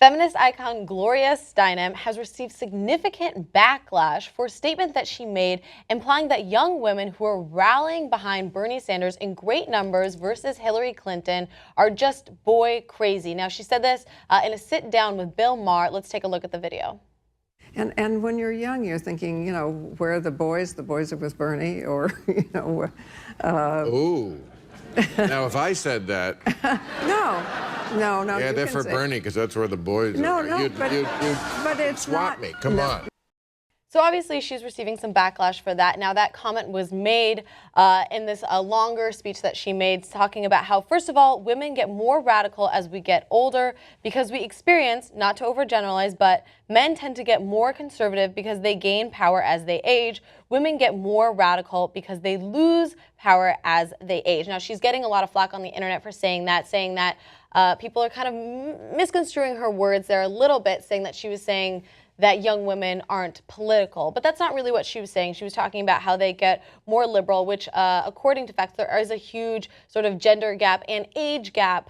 Feminist icon Gloria Steinem has received significant backlash for a statement that she made implying that young women who are rallying behind Bernie Sanders in great numbers versus Hillary Clinton are just boy crazy. Now, she said this in a sit down with Bill Maher. Let's take a look at the video. And when you're young, you're thinking, you know, where are the boys? The boys are with Bernie, or, you know. Ooh. Now, if I said that. No. Yeah, they're for Bernie, because that's where the boys are. No, but it's swap not. me. Come on. So obviously she's receiving some backlash for that. Now that comment was made in this longer speech that she made, talking about how, first of all, women get more radical as we get older because we experience, not to overgeneralize, but men tend to get more conservative because they gain power as they age. Women get more radical because they lose power as they age. Now she's getting a lot of flack on the internet for saying that people are kind of misconstruing her words there a little bit, saying that she was saying that young women aren't political. But that's not really what she was saying. She was talking about how they get more liberal, which according to facts, there is a huge sort of gender gap and age gap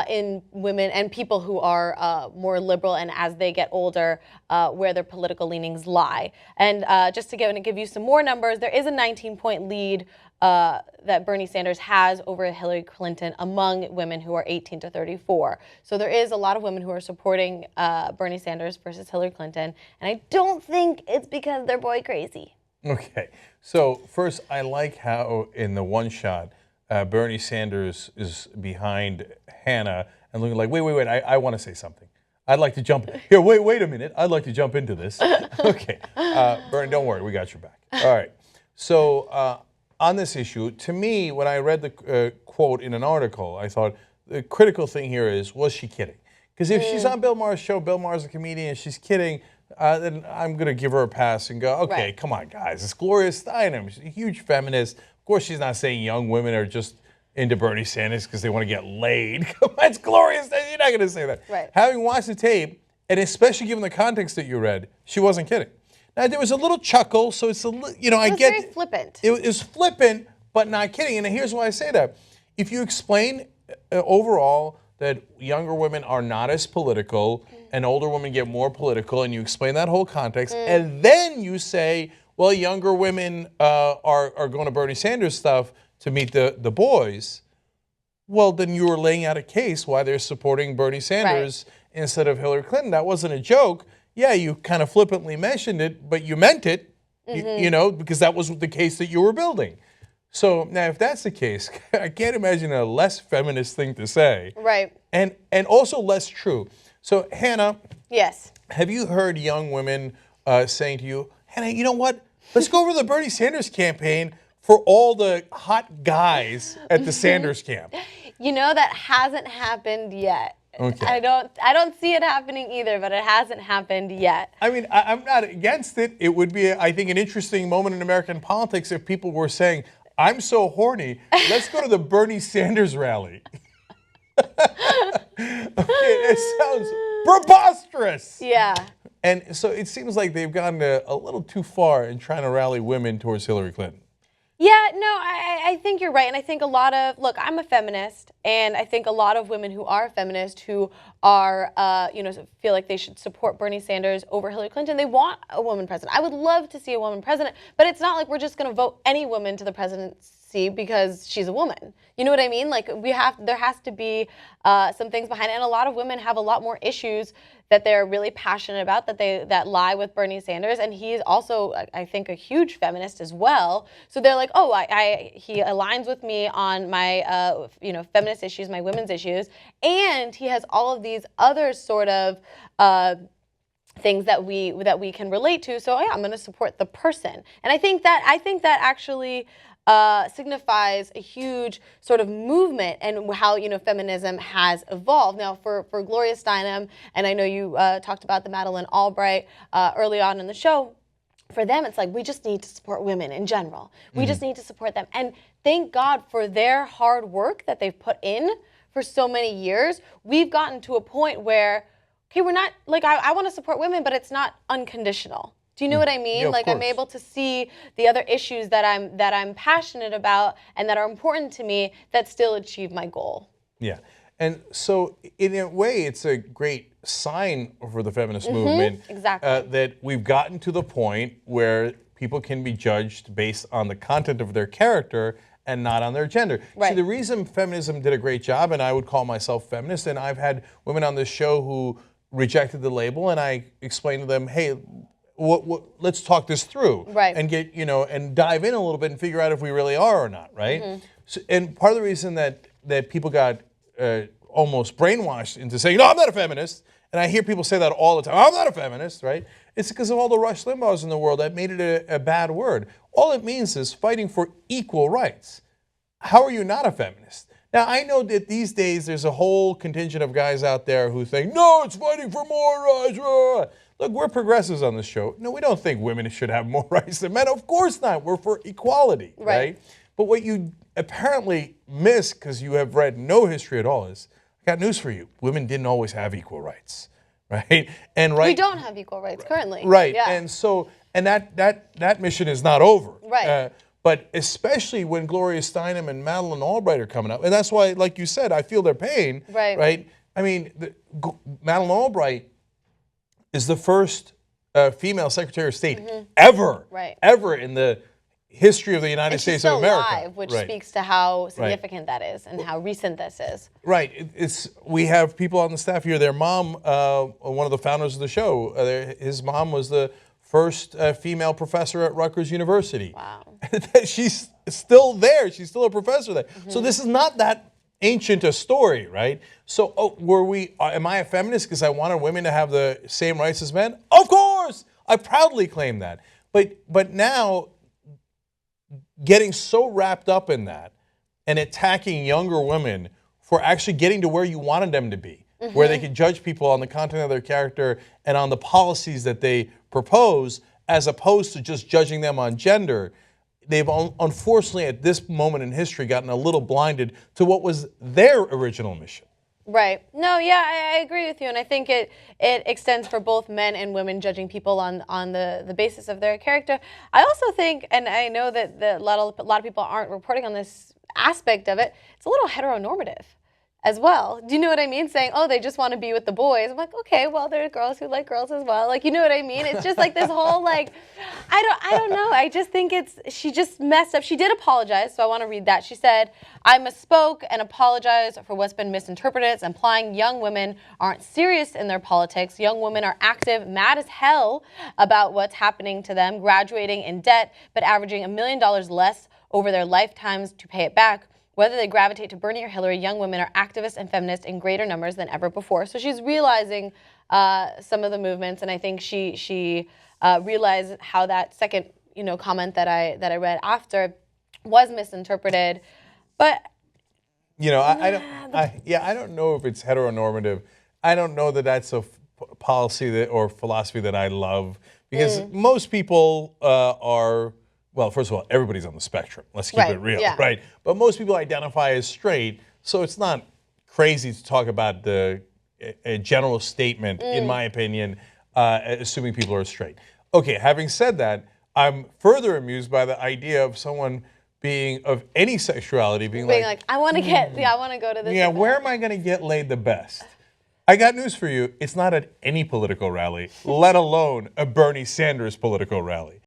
in women and people who are more liberal, and as they get older, where their political leanings lie. And just to give you some more numbers, there is a 19-point lead that Bernie Sanders has over Hillary Clinton among women who are 18 to 34. So there is a lot of women who are supporting Bernie Sanders versus Hillary Clinton, and I don't think it's because they're boy crazy. Okay, so first, I like how in the one shot, Bernie Sanders is behind Hannah and looking like, wait, I want to say something. I'd like to jump here. Wait a minute. I'd like to jump into this. Okay, Bernie, don't worry, we got your back. All right. So on this issue, to me, when I read the quote in an article, I thought the critical thing here is, was she kidding? Because if she's on Bill Maher's show, Bill Maher's a comedian, and she's kidding, then I'm going to give her a pass and go, okay, right. Come on, guys. It's Gloria Steinem. She's a huge feminist. Of course, she's not saying young women are just into Bernie Sanders because they want to get laid. Come on, it's Gloria Steinem. You're not going to say that. Right. Having watched the tape, and especially given the context that you read, she wasn't kidding. Now, there was a little chuckle, so it's a little, you know, I get. It was very flippant. It was flippant, but not kidding. And here's why I say that. If you explain overall that younger women are not as political and older women get more political, and you explain that whole context, and then you say, well, younger women are going to Bernie Sanders stuff to meet the boys, well, then you were laying out a case why they're supporting Bernie Sanders instead of Hillary Clinton. That wasn't a joke. Yeah, you kind of flippantly mentioned it, but you meant it, you know, because that was the case that you were building. So now, if that's the case, I can't imagine a less feminist thing to say. Right. And also less true. So, Hannah. Yes. Have you heard young women saying to you, Hannah, you know what? Let's go over to the Bernie Sanders campaign for all the hot guys at the Sanders camp? You know, that hasn't happened yet. Okay. I don't see it happening either, but it hasn't happened yet. I mean, I'm not against it. It would be, I think, an interesting moment in American politics if people were saying, I'm so horny, let's go to the Bernie Sanders rally. Okay, it sounds preposterous. Yeah. And so it seems like they've gone a little too far in trying to rally women towards Hillary Clinton. Yeah, no, I think you're right. And I think a lot of, look, I'm a feminist, and I think a lot of women who are feminist, who are, you know, feel like they should support Bernie Sanders over Hillary Clinton, they want a woman president. I would love to see a woman president, but it's not like we're just going to vote any woman to the presidency because she's a woman. You know what I mean? Like, there has to be some things behind it, and a lot of women have a lot more issues that they're really passionate about that lie with Bernie Sanders, and he is also, I think, a huge feminist as well. So they're like, oh, he aligns with me on my you know, feminist issues, my women's issues, and he has all of these other sort of things that we can relate to. So yeah, I'm going to support the person, and I think that actually signifies a huge sort of movement and how, you know, feminism has evolved. Now, for Gloria Steinem, and I know you talked about the Madeleine Albright early on in the show, for them, it's like, we just need to support women in general. We just need to support them. And thank God for their hard work that they've put in for so many years. We've gotten to a point where, okay, we're not, like, I want to support women, but it's not unconditional. Do you know what I mean? Yeah, like, I'm able to see the other issues that I'm passionate about and that are important to me that still achieve my goal. Yeah. And so in a way, it's a great sign for the feminist movement. Exactly. That we've gotten to the point where people can be judged based on the content of their character and not on their gender. Right. See, the reason feminism did a great job, and I would call myself feminist, and I've had women on this show who rejected the label, and I explained to them, hey, let's talk this through, right, and get and dive in a little bit and figure out if we really are or not, right? So, and part of the reason that people got almost brainwashed into saying, no, I'm not a feminist, and I hear people say that all the time, I'm not a feminist, right? It's because of all the Rush Limbaughs in the world that made it a bad word. All it means is fighting for equal rights. How are you not a feminist? Now, I know that these days there's a whole contingent of guys out there who think, no, it's fighting for more rights. Look, we're progressives on this show. No, we don't think women should have more rights than men. Of course not. We're for equality, right? But what you apparently miss, because you have read no history at all, is, I got news for you. Women didn't always have equal rights, right? And we don't have equal rights currently. Right, yeah. and so, and that mission is not over. Right. But especially when Gloria Steinem and Madeleine Albright are coming up, and that's why, like you said, I feel their pain. Right. Right. I mean, Madeleine Albright is the first female Secretary of State ever, ever in the history of the United States of America. Alive, which speaks to how significant that is and how recent this is. Right. We have people on the staff here. Their mom, one of the founders of the show, his mom was the first female professor at Rutgers University. Wow. She's still there. She's still a professor there. So this is not that ancient a story, right? So am I a feminist because I wanted women to have the same rights as men? Of course! I proudly claim that. But now, getting so wrapped up in that and attacking younger women for actually getting to where you wanted them to be, where they could judge people on the content of their character and on the policies that they propose, as opposed to just judging them on gender, they've unfortunately at this moment in history gotten a little blinded to what was their original mission. Right. No, yeah, I agree with you, and I think it extends for both men and women judging people on the basis of their character. I also think, and I know that a lot of people aren't reporting on this aspect of it, it's a little heteronormative as well. Do you know what I mean? Saying, oh, they just want to be with the boys. I'm like, okay, well, there are girls who like girls as well. Like, you know what I mean? It's just like this whole, like, I don't know. I just think she just messed up. She did apologize, so I want to read that. She said, I misspoke and apologize for what's been misinterpreted. It's implying young women aren't serious in their politics. Young women are active, mad as hell about what's happening to them, graduating in debt, but averaging $1 million less over their lifetimes to pay it back. Whether they gravitate to Bernie or Hillary, young women are activists and feminists in greater numbers than ever before. So she's realizing some of the movements, and I think she realized how that second comment that I read after was misinterpreted. But I don't know if it's heteronormative. I don't know that that's a policy or philosophy that I love, because most people are. Well, first of all, everybody's on the spectrum. Let's keep it real, right? But most people identify as straight, so it's not crazy to talk about a general statement, in my opinion, assuming people are straight. Okay, having said that, I'm further amused by the idea of someone being of any sexuality being like, I want to I want to go to this. Yeah, where am I going to get laid the best? I got news for you. It's not at any political rally, let alone a Bernie Sanders political rally.